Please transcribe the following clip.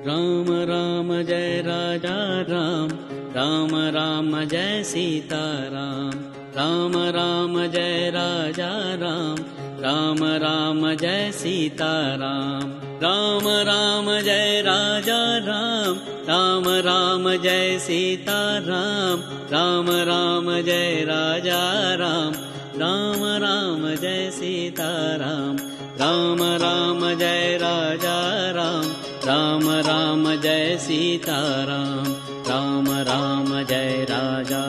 Ram Ram Jai Raja Ram, Ram Ram Jai Sita Ram. Ram Ram Jai Raja Ram, Ram Ram Jai Sita Ram. Ram Ram Jai Raja Ram, Ram Ram Jai Sita Ram. Ram Ram Jai Raja Ram, Ram Ram Jai Sita Ram. Ram Ram Jai Raja Ram, Ram Ram Jai Sita Ram. Ram Ram Jai Raja